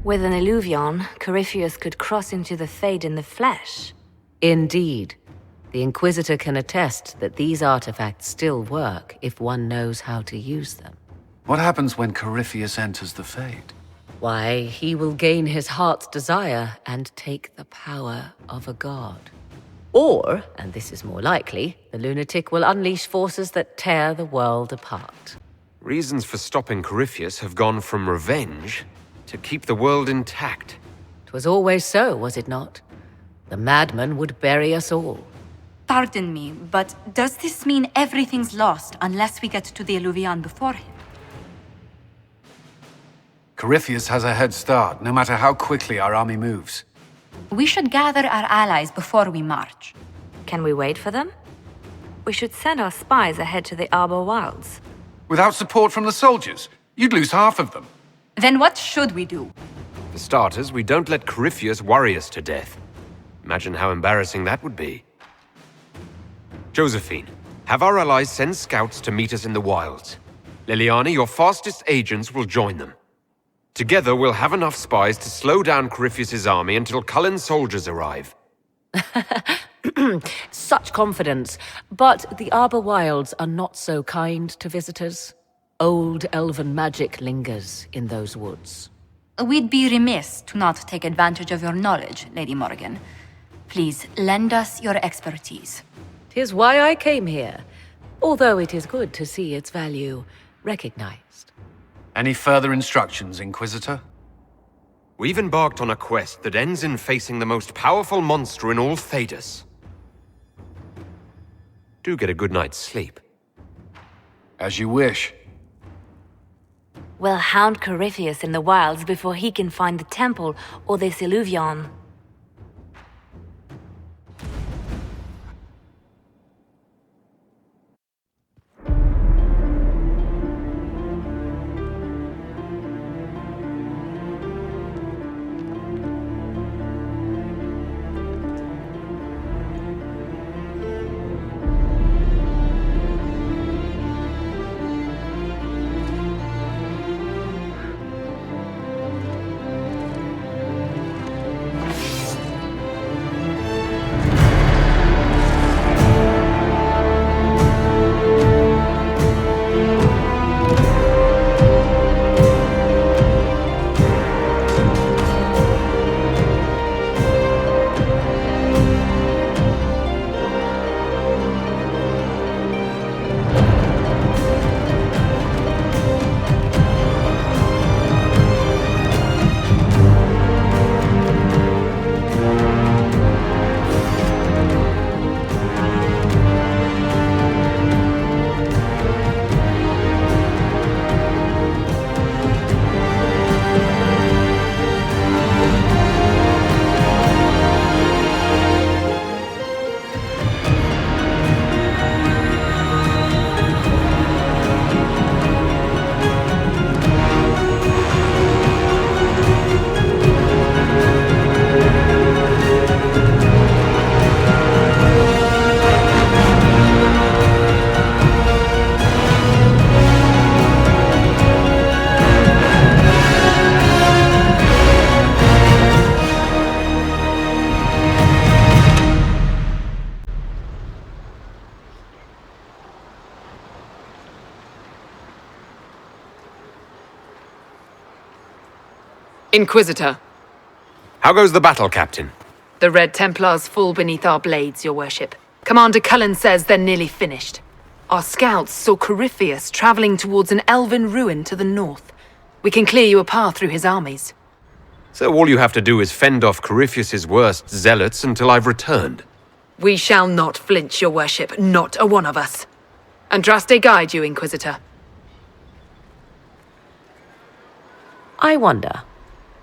With an illuvion, Corypheus could cross into the Fade in the flesh. Indeed. The Inquisitor can attest that these artifacts still work if one knows how to use them. What happens when Corypheus enters the Fade? Why, he will gain his heart's desire and take the power of a god. Or, and this is more likely, the lunatic will unleash forces that tear the world apart. Reasons for stopping Corypheus have gone from revenge to keep the world intact. 'Twas always so, was it not? The madman would bury us all. Pardon me, but does this mean everything's lost unless we get to the Illuvion before him? Corypheus has a head start, no matter how quickly our army moves. We should gather our allies before we march. Can we wait for them? We should send our spies ahead to the Arbor Wilds. Without support from the soldiers, you'd lose half of them. Then what should we do? For starters, we don't let Corypheus worry us to death. Imagine how embarrassing that would be. Josephine, have our allies send scouts to meet us in the wilds. Leliana, your fastest agents will join them. Together, we'll have enough spies to slow down Corypheus's army until Cullen's soldiers arrive. Such confidence. But the Arbor Wilds are not so kind to visitors. Old elven magic lingers in those woods. We'd be remiss to not take advantage of your knowledge, Lady Morrigan. Please, lend us your expertise. 'Tis why I came here, although it is good to see its value recognized. Any further instructions, Inquisitor? We've embarked on a quest that ends in facing the most powerful monster in all Thedas. Do get a good night's sleep. As you wish. We'll hound Corypheus in the wilds before he can find the temple or this illuvion. Inquisitor. How goes the battle, Captain? The Red Templars fall beneath our blades, your worship. Commander Cullen says they're nearly finished. Our scouts saw Corypheus traveling towards an elven ruin to the north. We can clear you a path through his armies. So all you have to do is fend off Corypheus's worst zealots until I've returned. We shall not flinch, your worship, not a one of us. Andraste guide you, Inquisitor. I wonder,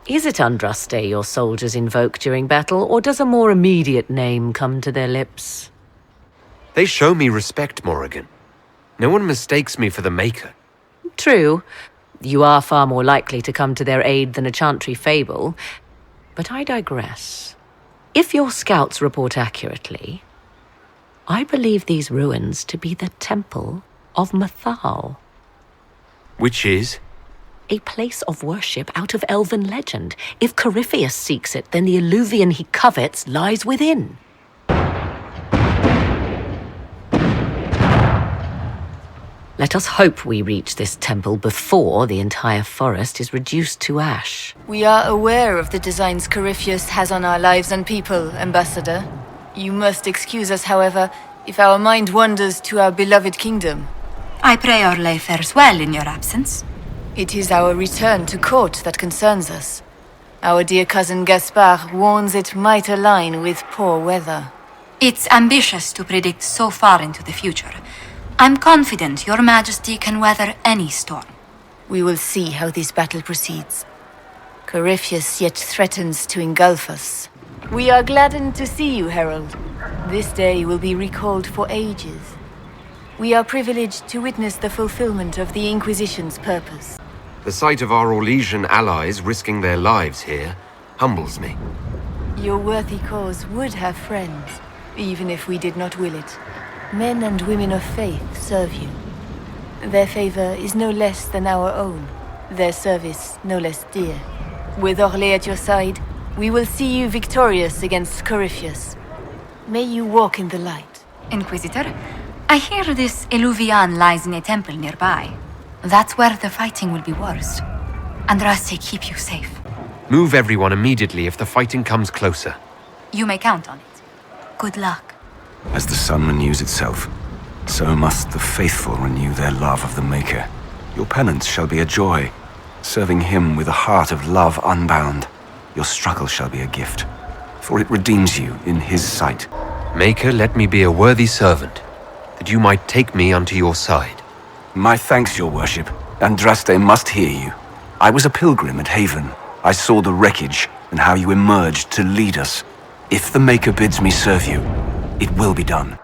is it Andraste your soldiers invoke during battle, or does a more immediate name come to their lips? They show me respect, Morrigan. No one mistakes me for the Maker. True. You are far more likely to come to their aid than a chantry fable. But I digress. If your scouts report accurately, I believe these ruins to be the Temple of Mythal. Which is? a place of worship out of elven legend. If Corypheus seeks it, then the Eluvian he covets lies within. Let us hope we reach this temple before the entire forest is reduced to ash. We are aware of the designs Corypheus has on our lives and people, Ambassador. You must excuse us, however, if our mind wanders to our beloved kingdom. I pray our lay fares well in your absence. It is our return to court that concerns us. Our dear cousin Gaspard warns it might align with poor weather. It's ambitious to predict so far into the future. I'm confident your majesty can weather any storm. We will see how this battle proceeds. Corypheus yet threatens to engulf us. We are gladdened to see you, Herald. This day will be recalled for ages. We are privileged to witness the fulfillment of the Inquisition's purpose. The sight of our Orlesian allies risking their lives here humbles me. Your worthy cause would have friends, even if we did not will it. Men and women of faith serve you. Their favor is no less than our own, their service no less dear. With Orlais at your side, we will see you victorious against Corypheus. May you walk in the light. Inquisitor, I hear this Eluvian lies in a temple nearby. That's where the fighting will be worst. Andraste keep you safe. Move everyone immediately if the fighting comes closer. You may count on it. Good luck. As the sun renews itself, so must the faithful renew their love of the Maker. Your penance shall be a joy, serving him with a heart of love unbound. Your struggle shall be a gift, for it redeems you in his sight. Maker, let me be a worthy servant, that you might take me unto your side. My thanks, your worship. Andraste must hear you. I was a pilgrim at Haven. I saw the wreckage and how you emerged to lead us. If the Maker bids me serve you, it will be done.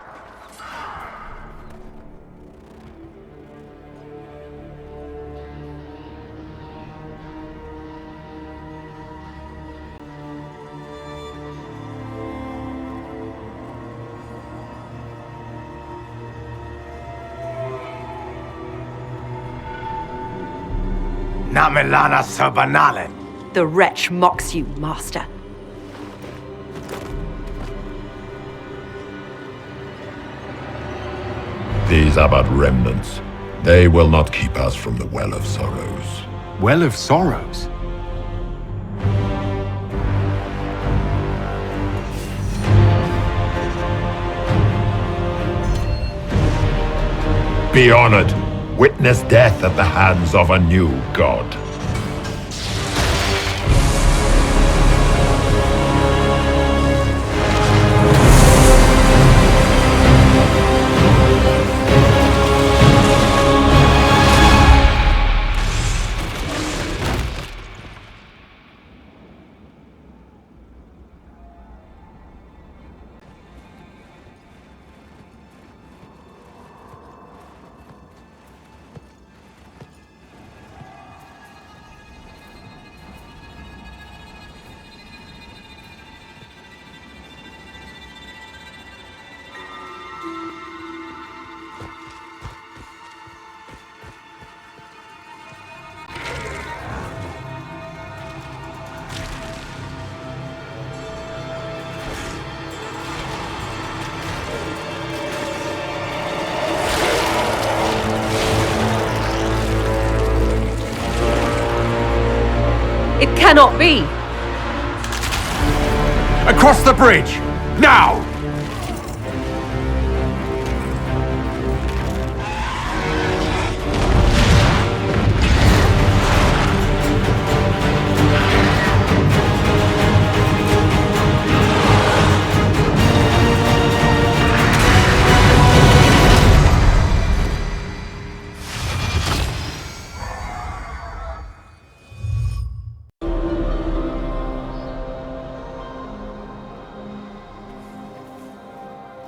𝚤𝚗𝚎𝚗. The wretch mocks you, master. These are but remnants. They will not keep us from the Well of Sorrows. Well of Sorrows? Be honored. Witness death at the hands of a new god. It cannot be! Across the bridge! Now!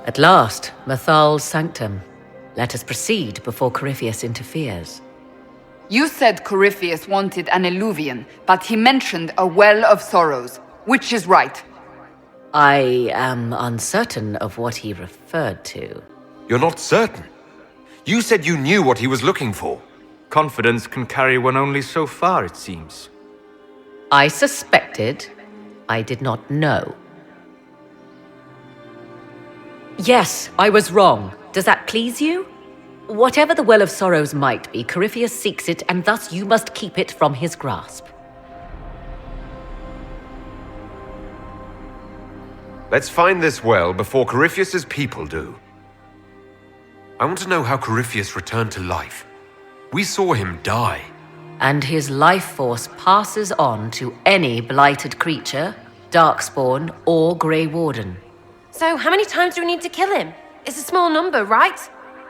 At last, Mathal's sanctum. Let us proceed before Corypheus interferes. You said Corypheus wanted an Eluvian, but he mentioned a Well of Sorrows. Which is right? I am uncertain of what he referred to. You're not certain? You said you knew what he was looking for. Confidence can carry one only so far, it seems. I suspected. I did not know. Yes, I was wrong. Does that please you? Whatever the Well of Sorrows might be, Corypheus seeks it, and thus you must keep it from his grasp. Let's find this well before Corypheus's people do. I want to know how Corypheus returned to life. We saw him die. And his life force passes on to any blighted creature, darkspawn, or Grey Warden. So how many times do we need to kill him? It's a small number, right?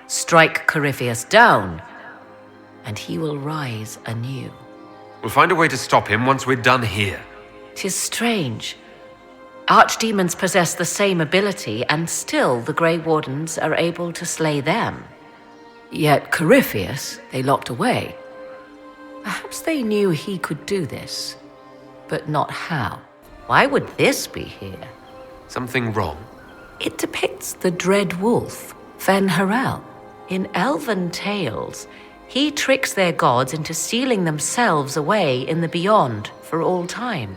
Strike Corypheus down, and he will rise anew. We'll find a way to stop him once we're done here. 'Tis strange. Archdemons possess the same ability, and still the Grey Wardens are able to slay them. Yet Corypheus they locked away. Perhaps they knew he could do this, but not how. Why would this be here? Something wrong? It depicts the dread wolf, 𝚤𝚗. In elven tales, he tricks their gods into sealing themselves away in the beyond for all time.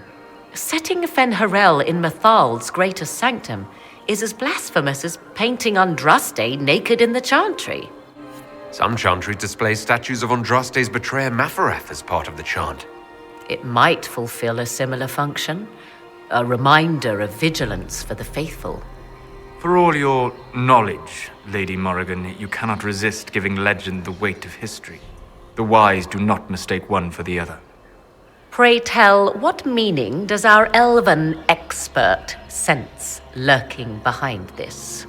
Setting 𝚤𝚗 in Mithald's greatest sanctum is as blasphemous as painting Andraste naked in the chantry. Some chantries display statues of Andraste's betrayer Mafarath as part of the chant. It might fulfill a similar function, a reminder of vigilance for the faithful. For all your knowledge, Lady Morrigan, you cannot resist giving legend the weight of history. The wise do not mistake one for the other. Pray tell, what meaning does our elven expert sense lurking behind this?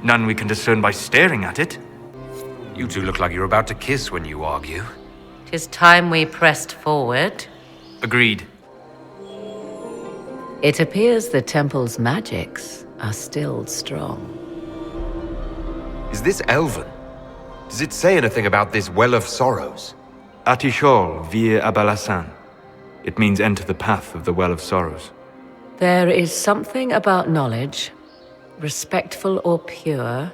None we can discern by staring at it. You two look like you're about to kiss when you argue. 'Tis time we pressed forward. Agreed. It appears the temple's magics are still strong. Is this Elven? Does it say anything about this Well of Sorrows? 𝚑𝚎𝚗. It means enter the path of the Well of Sorrows. There is something about knowledge, respectful or pure.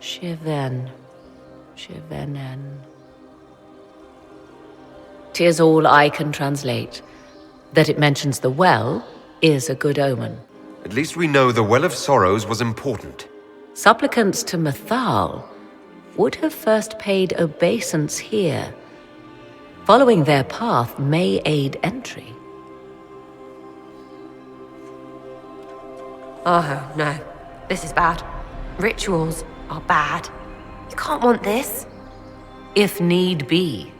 𝚎𝚗𝚘𝚗. 'Tis all I can translate. That it mentions the well is a good omen. At least we know the Well of Sorrows was important. Supplicants to Mithal would have first paid obeisance here. Following their path may aid entry. Oh, no. This is bad. Rituals are bad. You can't want this. If need be,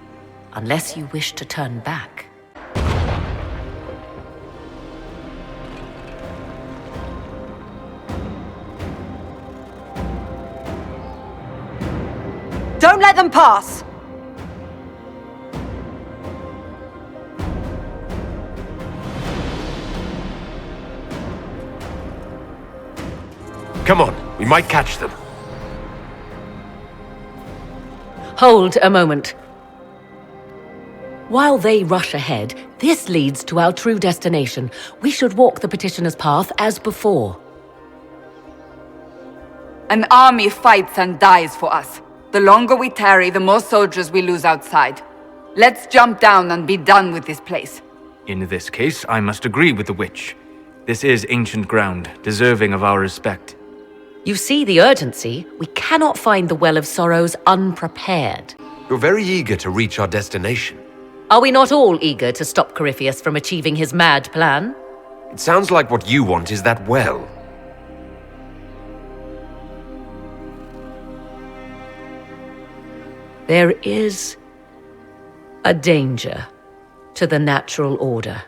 unless you wish to turn back. Don't let them pass! Come on, we might catch them. Hold a moment. While they rush ahead, this leads to our true destination. We should walk the petitioner's path as before. An army fights and dies for us. The longer we tarry, the more soldiers we lose outside. Let's jump down and be done with this place. In this case, I must agree with the witch. This is ancient ground, deserving of our respect. You see the urgency? We cannot find the Well of Sorrows unprepared. You're very eager to reach our destination. Are we not all eager to stop Corypheus from achieving his mad plan? It sounds like what you want is that well. There is a danger to the natural order.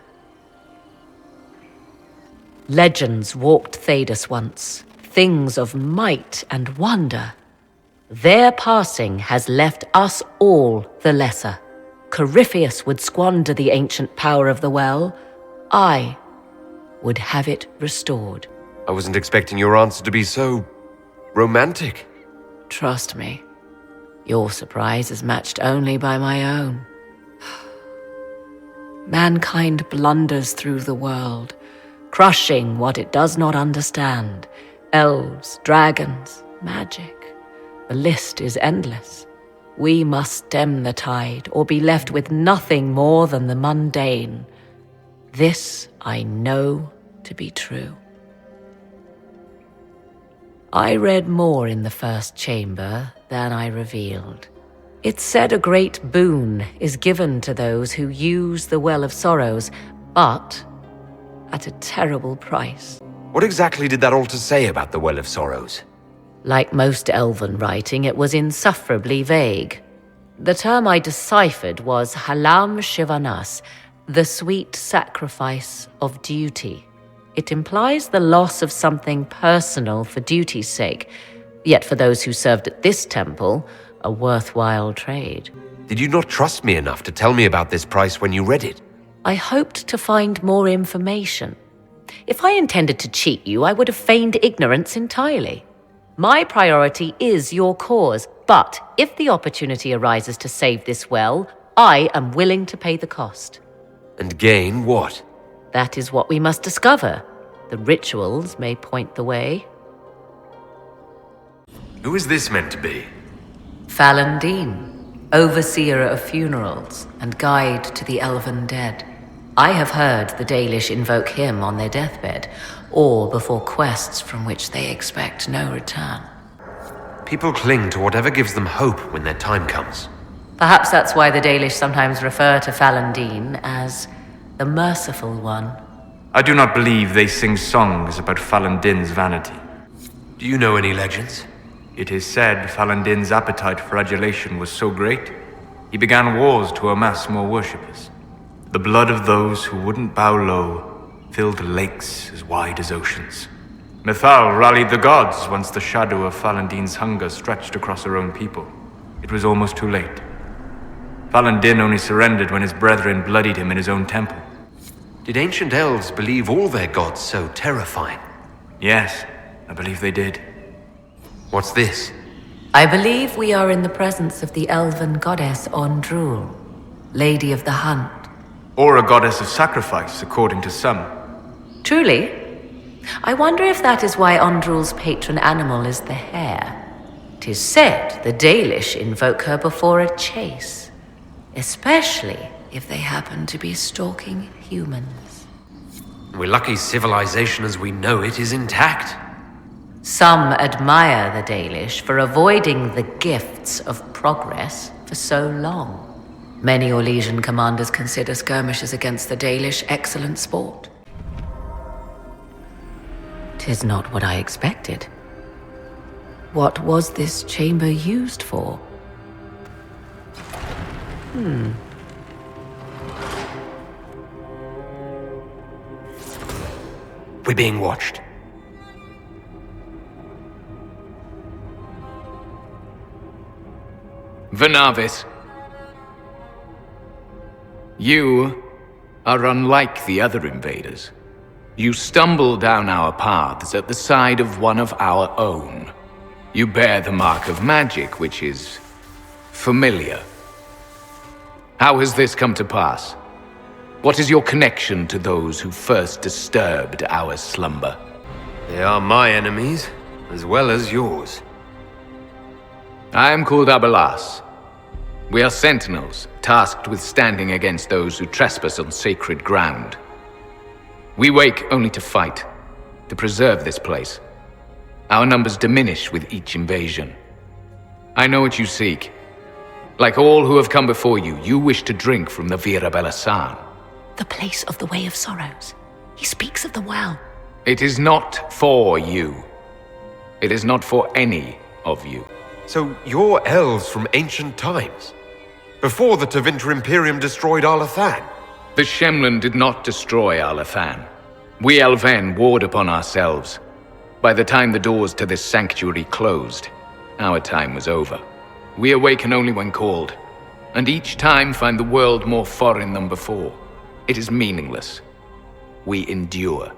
Legends walked Thedas once, things of might and wonder. Their passing has left us all the lesser. Corypheus would squander the ancient power of the well. I would have it restored. I wasn't expecting your answer to be so romantic. Trust me. Your surprise is matched only by my own. Mankind blunders through the world, crushing what it does not understand. Elves, dragons, magic. The list is endless. We must stem the tide, or be left with nothing more than the mundane. This I know to be true. I read more in the first chamber than I revealed. It said a great boon is given to those who use the Well of Sorrows, but at a terrible price. What exactly did that altar say about the Well of Sorrows? Like most elven writing, it was insufferably vague. The term I deciphered was 𝚖𝚗𝚎𝚗, the sweet sacrifice of duty. It implies the loss of something personal for duty's sake, yet for those who served at this temple, a worthwhile trade. Did you not trust me enough to tell me about this price when you read it? I hoped to find more information. If I intended to cheat you, I would have feigned ignorance entirely. My priority is your cause, but if the opportunity arises to save this well, I am willing to pay the cost. And gain what? That is what we must discover. The rituals may point the way. Who is this meant to be? 𝚘𝚘𝚘𝚎, overseer of funerals and guide to the elven dead. I have heard the Dalish invoke him on their deathbed, or before quests from which they expect no return. People cling to whatever gives them hope when their time comes. Perhaps that's why the Dalish sometimes refer to 𝚘𝚘𝚘𝚘 as the merciful one. I do not believe they sing songs about 𝚘𝚘𝚘's vanity. Do you know any legends? It is said 𝚘𝚘𝚘's appetite for adulation was so great, he began wars to amass more worshippers. The blood of those who wouldn't bow low filled lakes as wide as oceans. Mithal rallied the gods once the shadow of 𝚘𝚘𝚘's hunger stretched across her own people. It was almost too late. 𝚘𝚘𝚘 only surrendered when his brethren bloodied him in his own temple. Did ancient elves believe all their gods so terrifying? Yes, I believe they did. What's this? I believe we are in the presence of the elven goddess Ondrul, Lady of the Hunt. Or a goddess of sacrifice, according to some. Truly? I wonder if that is why Ondrul's patron animal is the hare. 'Tis said the Dalish invoke her before a chase, especially if they happen to be stalking humans. We're lucky civilization as we know it is intact. Some admire the Dalish for avoiding the gifts of progress for so long. Many Orlesian commanders consider skirmishes against the Dalish excellent sport. 'Tis not what I expected. What was this chamber used for? We're being watched. Vernavis, you are unlike the other invaders. You stumble down our paths at the side of one of our own. You bear the mark of magic, which is familiar. How has this come to pass? What is your connection to those who first disturbed our slumber? They are my enemies, as well as yours. I am called Abelas. We are sentinels, tasked with standing against those who trespass on sacred ground. We wake only to fight, to preserve this place. Our numbers diminish with each invasion. I know what you seek. Like all who have come before you, you wish to drink from the 𝚘𝚘𝚘𝚘𝚘. The place of the Way of Sorrows. He speaks of the well. It is not for you. It is not for any of you. So you're elves from ancient times? Before the Tevinter Imperium destroyed Arlathan? The Shemlen did not destroy Arlathan. We Elven warred upon ourselves. By the time the doors to this sanctuary closed, our time was over. We awaken only when called, and each time find the world more foreign than before. It is meaningless. We endure.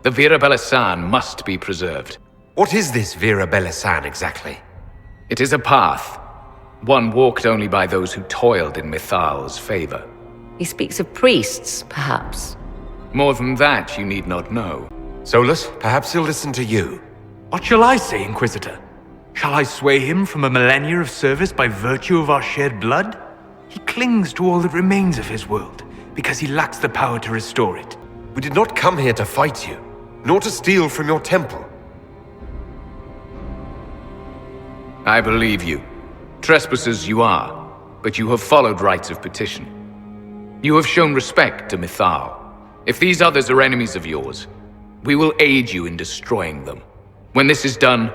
The 𝚘𝚘𝚘𝚘 must be preserved. What is this 𝚘𝚘𝚘𝚘 exactly? It is a path, one walked only by those who toiled in Mithal's favor. He speaks of priests, perhaps. More than that, you need not know. Solus, perhaps he'll listen to you. What shall I say, Inquisitor? Shall I sway him from a millennia of service by virtue of our shared blood? He clings to all that remains of his world, because he lacks the power to restore it. We did not come here to fight you, nor to steal from your temple. I believe you. Trespassers you are, but you have followed rites of petition. You have shown respect to 𝚤𝚗𝚗. If these others are enemies of yours, we will aid you in destroying them. When this is done,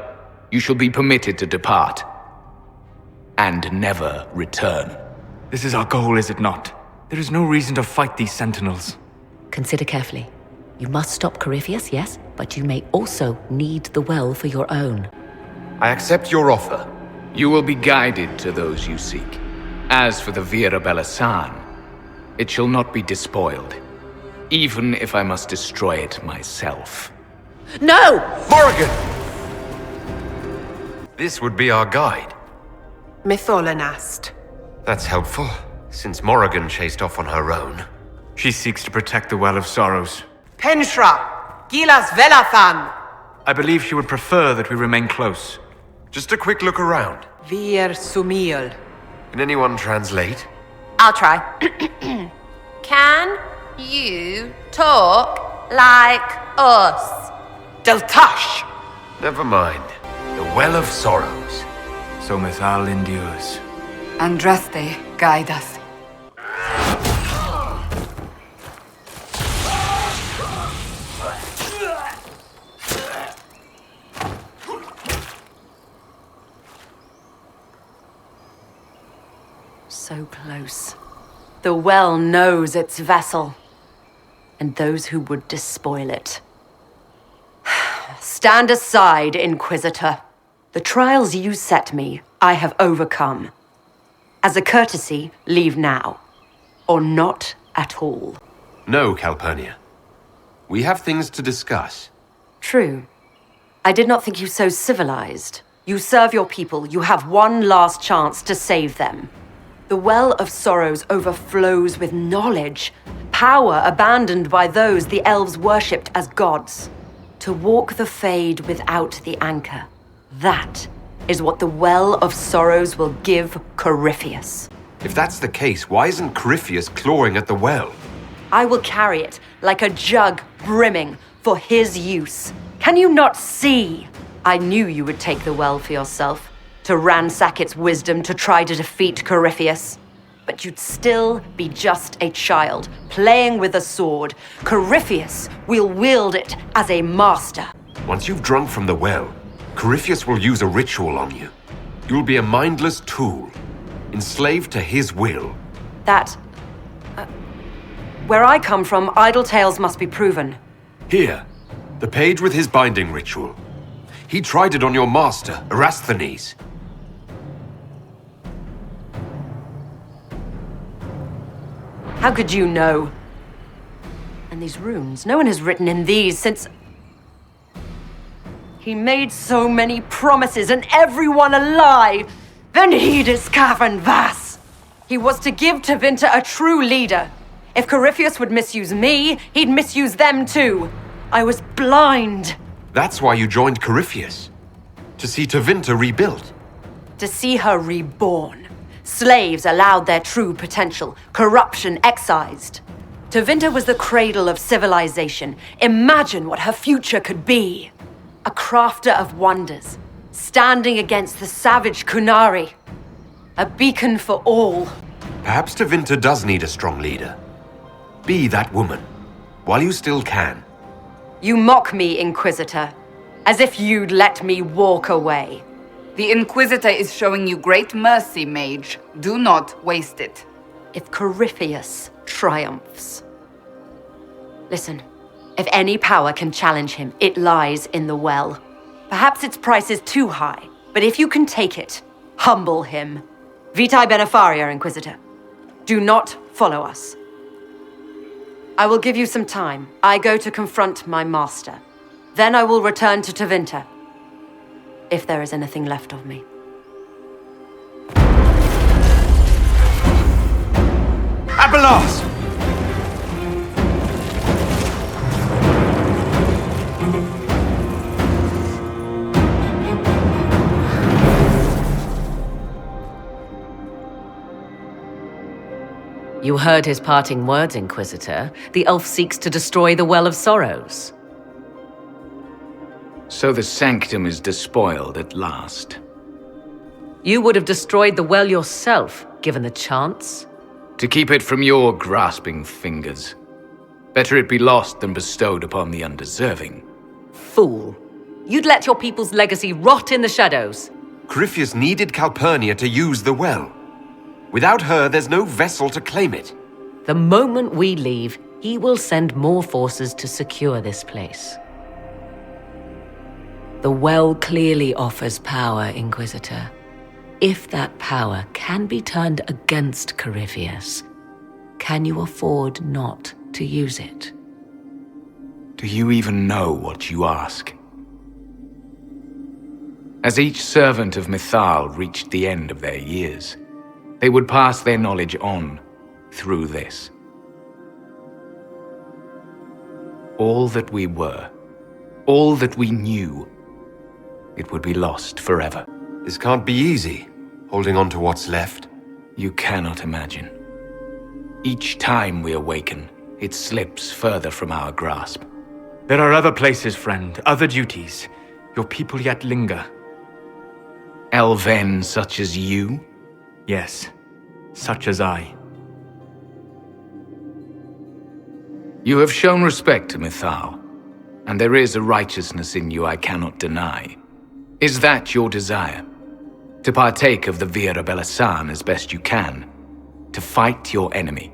you shall be permitted to depart. And never return. This is our goal, is it not? There is no reason to fight these sentinels. Consider carefully. You must stop Corypheus, yes, but you may also need the well for your own. I accept your offer. You will be guided to those you seek. As for the 𝚕𝚑, it shall not be despoiled, even if I must destroy it myself. No! Morrigan! This would be our guide. 𝚤𝚗𝚗. That's helpful, since Morrigan chased off on her own. She seeks to protect the Well of Sorrows. Penshra, Gilas Velathan. I believe she would prefer that we remain close. Just a quick look around. Vir Sumiel. Can anyone translate? I'll try. Can you talk like us? Deltash. Never mind. The Well of Sorrows. So Mithal endures. Andraste, guide us. So close. The well knows its vessel, and those who would despoil it. Stand aside, Inquisitor. The trials you set me, I have overcome. As a courtesy, leave now. Or not at all. No, Calpurnia. We have things to discuss. True. I did not think you so civilized. You serve your people. You have one last chance to save them. The Well of Sorrows overflows with knowledge, power abandoned by those the elves worshipped as gods. To walk the fade without the anchor. That is what the Well of Sorrows will give Corypheus. If that's the case, why isn't Corypheus clawing at the well? I will carry it like a jug brimming for his use. Can you not see? I knew you would take the well for yourself, to ransack its wisdom to try to defeat Corypheus. But you'd still be just a child, playing with a sword. Corypheus will wield it as a master. Once you've drunk from the well, Corypheus will use a ritual on you. You'll be a mindless tool, enslaved to his will. Where I come from, idle tales must be proven. Here, the page with his binding ritual. He tried it on your master, Erasthenes. How could you know? And these runes, no one has written in these since... He made so many promises, and everyone a lie. Then he discovered Vas. He was to give Tevinter a true leader. If Corypheus would misuse me, he'd misuse them too. I was blind. That's why you joined Corypheus. To see Tevinter rebuilt. To see her reborn. Slaves allowed their true potential, corruption excised. Tevinter was the cradle of civilization. Imagine what her future could be. A crafter of wonders, standing against the savage Qunari. A beacon for all. Perhaps Tevinter does need a strong leader. Be that woman, while you still can. You mock me, Inquisitor, as if you'd let me walk away. The Inquisitor is showing you great mercy, mage. Do not waste it. If Corypheus triumphs. Listen, if any power can challenge him, it lies in the well. Perhaps its price is too high, but if you can take it, humble him. Vitae Benefaria, Inquisitor. Do not follow us. I will give you some time. I go to confront my master. Then I will return to Tevinter. If there is anything left of me. Abelas! You heard his parting words, Inquisitor. The elf seeks to destroy the Well of Sorrows. So the sanctum is despoiled at last. You would have destroyed the well yourself, given the chance. To keep it from your grasping fingers. Better it be lost than bestowed upon the undeserving. Fool. You'd let your people's legacy rot in the shadows. Corypheus needed Calpurnia to use the well. Without her, there's no vessel to claim it. The moment we leave, he will send more forces to secure this place. The well clearly offers power, Inquisitor. If that power can be turned against Corypheus, can you afford not to use it? Do you even know what you ask? As each servant of 𝚤𝚗 reached the end of their years, they would pass their knowledge on through this. All that we were, all that we knew, it would be lost forever. This can't be easy, holding on to what's left. You cannot imagine. Each time we awaken, it slips further from our grasp. There are other places, friend, other duties. Your people yet linger. Elven such as you? Yes, such as I. You have shown respect to 𝚤𝚗, and there is a righteousness in you I cannot deny. Is that your desire? To partake of the 𝚑𝚘 as best you can? To fight your enemy?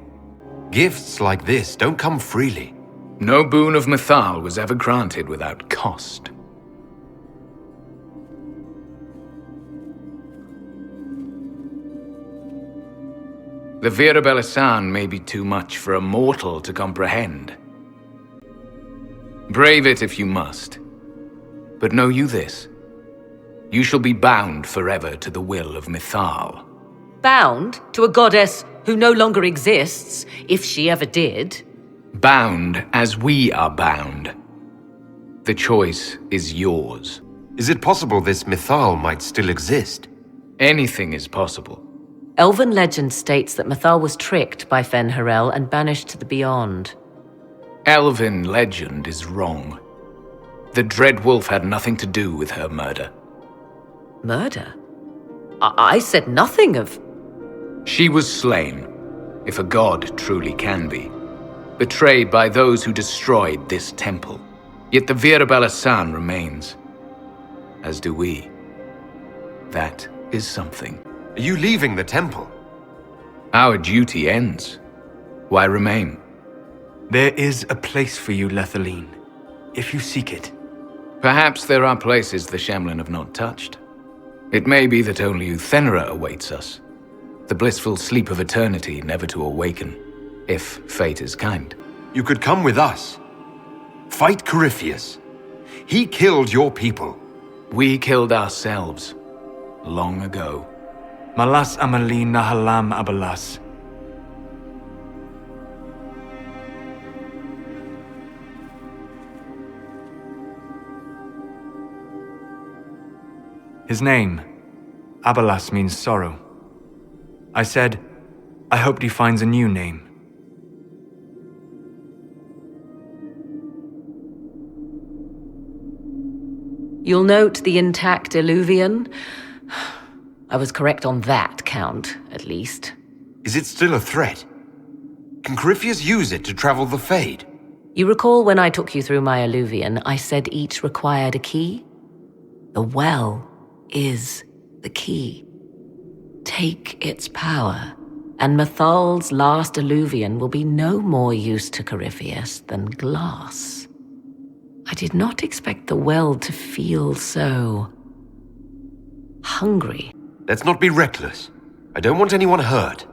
Gifts like this don't come freely. No boon of 𝚤𝚗 was ever granted without cost. The 𝚑𝚘 may be too much for a mortal to comprehend. Brave it if you must. But know you this. You shall be bound forever to the will of 𝚤𝚗. Bound to a goddess who no longer exists, if she ever did. Bound as we are bound. The choice is yours. Is it possible this 𝚤𝚗 might still exist? Anything is possible. Elven legend states that 𝚤𝚗 was tricked by Fen'Harel and banished to the Beyond. Elven legend is wrong. The Dread Wolf had nothing to do with her murder. Murder? I said nothing of... She was slain, if a god truly can be. Betrayed by those who destroyed this temple. Yet the 𝚑𝚘 remains. As do we. That is something. Are you leaving the temple? Our duty ends. Why remain? There is a place for you, Lethaline, if you seek it. Perhaps there are places the Shemlen have not touched. It may be that only Uthenera awaits us. The blissful sleep of eternity never to awaken, if fate is kind. You could come with us. Fight Corypheus. He killed your people. We killed ourselves. Long ago. Malas amalin nahalam abalas. His name, Abalas, means sorrow. I said, I hoped he finds a new name. You'll note the intact Illuvian. I was correct on that count, at least. Is it still a threat? Can Corypheus use it to travel the Fade? You recall when I took you through my Illuvian, I said each required a key? The well is the key. Take its power, and 𝚤𝚗's last Illuvian will be no more use to Corypheus than glass. I did not expect the well to feel so... hungry. Let's not be reckless. I don't want anyone hurt.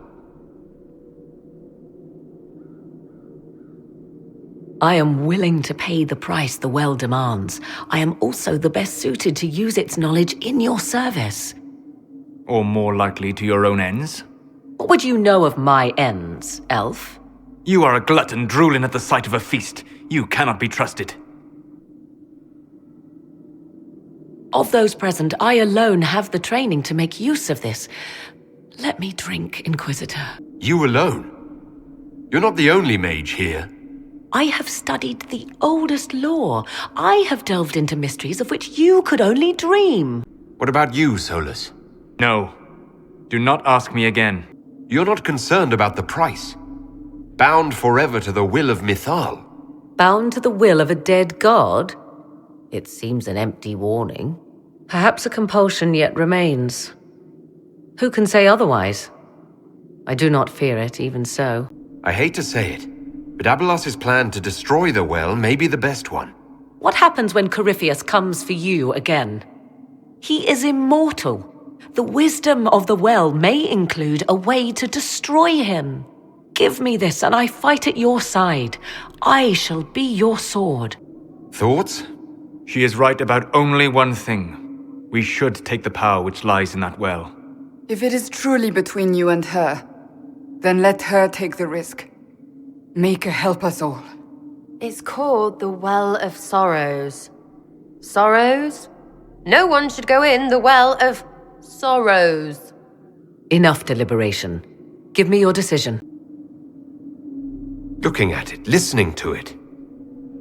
I am willing to pay the price the well demands. I am also the best suited to use its knowledge in your service. Or more likely to your own ends? What would you know of my ends, elf? You are a glutton drooling at the sight of a feast. You cannot be trusted. Of those present, I alone have the training to make use of this. Let me drink, Inquisitor. You alone? You're not the only mage here. I have studied the oldest lore. I have delved into mysteries of which you could only dream. What about you, Solus? No. Do not ask me again. You're not concerned about the price. Bound forever to the will of Mithal. Bound to the will of a dead god? It seems an empty warning. Perhaps a compulsion yet remains. Who can say otherwise? I do not fear it, even so. I hate to say it, but Abelas's plan to destroy the well may be the best one. What happens when Corypheus comes for you again? He is immortal. The wisdom of the well may include a way to destroy him. Give me this, and I fight at your side. I shall be your sword. Thoughts? She is right about only one thing. We should take the power which lies in that well. If it is truly between you and her, then let her take the risk. Make her help us all. It's called the Well of Sorrows. Sorrows? No one should go in the Well of Sorrows. Enough deliberation. Give me your decision. Looking at it, listening to it.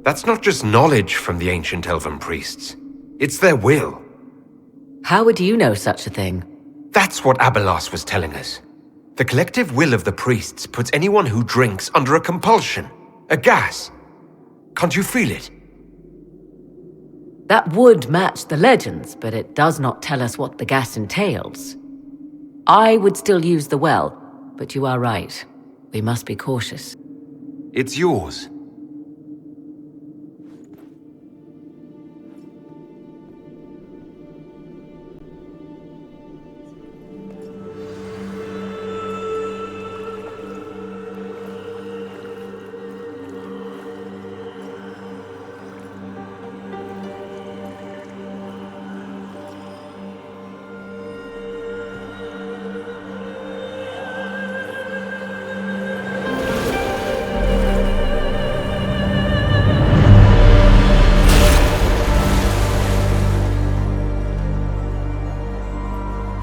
That's not just knowledge from the ancient elven priests. It's their will. How would you know such a thing? That's what Abelas was telling us. The collective will of the priests puts anyone who drinks under a compulsion, a gas. Can't you feel it? That would match the legends, but it does not tell us what the gas entails. I would still use the well, but you are right. We must be cautious. It's yours.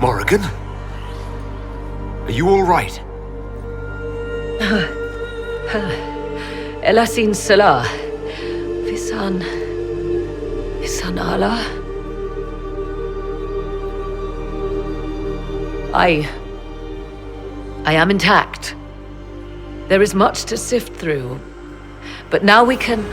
Morrigan? Are you all right? 𝚤𝚒𝚚𝚎𝚗 𝚤𝚒𝚚𝚎𝚗. I am intact. There is much to sift through, but now we can...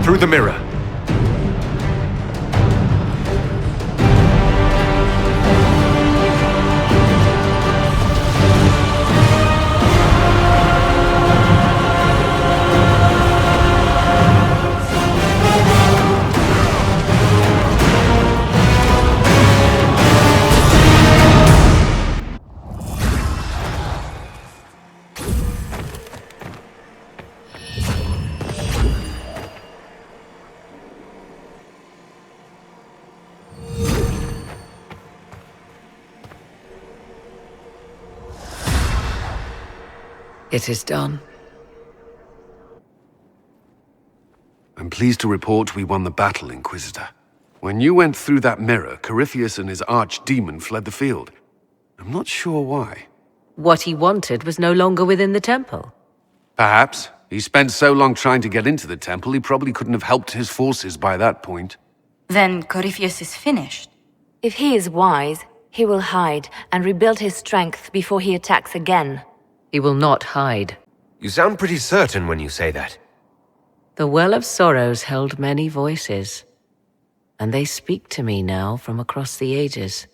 Through the mirror. It is done. I'm pleased to report we won the battle, Inquisitor. When you went through that mirror, Corypheus and his archdemon fled the field. I'm not sure why. What he wanted was no longer within the temple. Perhaps. He spent so long trying to get into the temple, he probably couldn't have helped his forces by that point. Then Corypheus is finished. If he is wise, he will hide and rebuild his strength before he attacks again. He will not hide. You sound pretty certain when you say that. The Well of Sorrows held many voices, and they speak to me now from across the ages.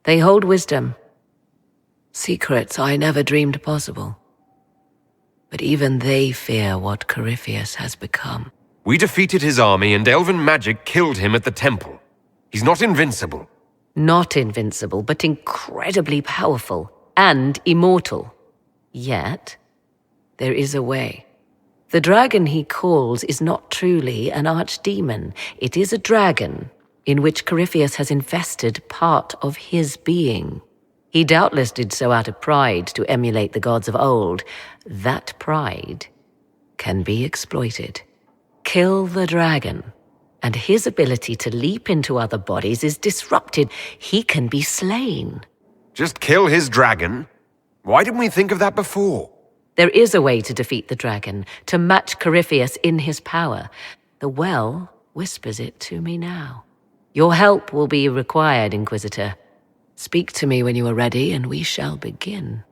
They hold wisdom, secrets I never dreamed possible. But even they fear what Corypheus has become. We defeated his army and elven magic killed him at the temple. He's not invincible. Not invincible, but incredibly powerful. and immortal. Yet, there is a way. The dragon he calls is not truly an archdemon. It is a dragon in which Corypheus has invested part of his being. He doubtless did so out of pride to emulate the gods of old. That pride can be exploited. Kill the dragon, and his ability to leap into other bodies is disrupted. He can be slain. Just kill his dragon? Why didn't we think of that before? There is a way to defeat the dragon, to match Corypheus in his power. The well whispers it to me now. Your help will be required, Inquisitor. Speak to me when you are ready, and we shall begin.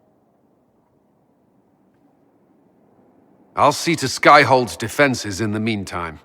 I'll see to Skyhold's defenses in the meantime.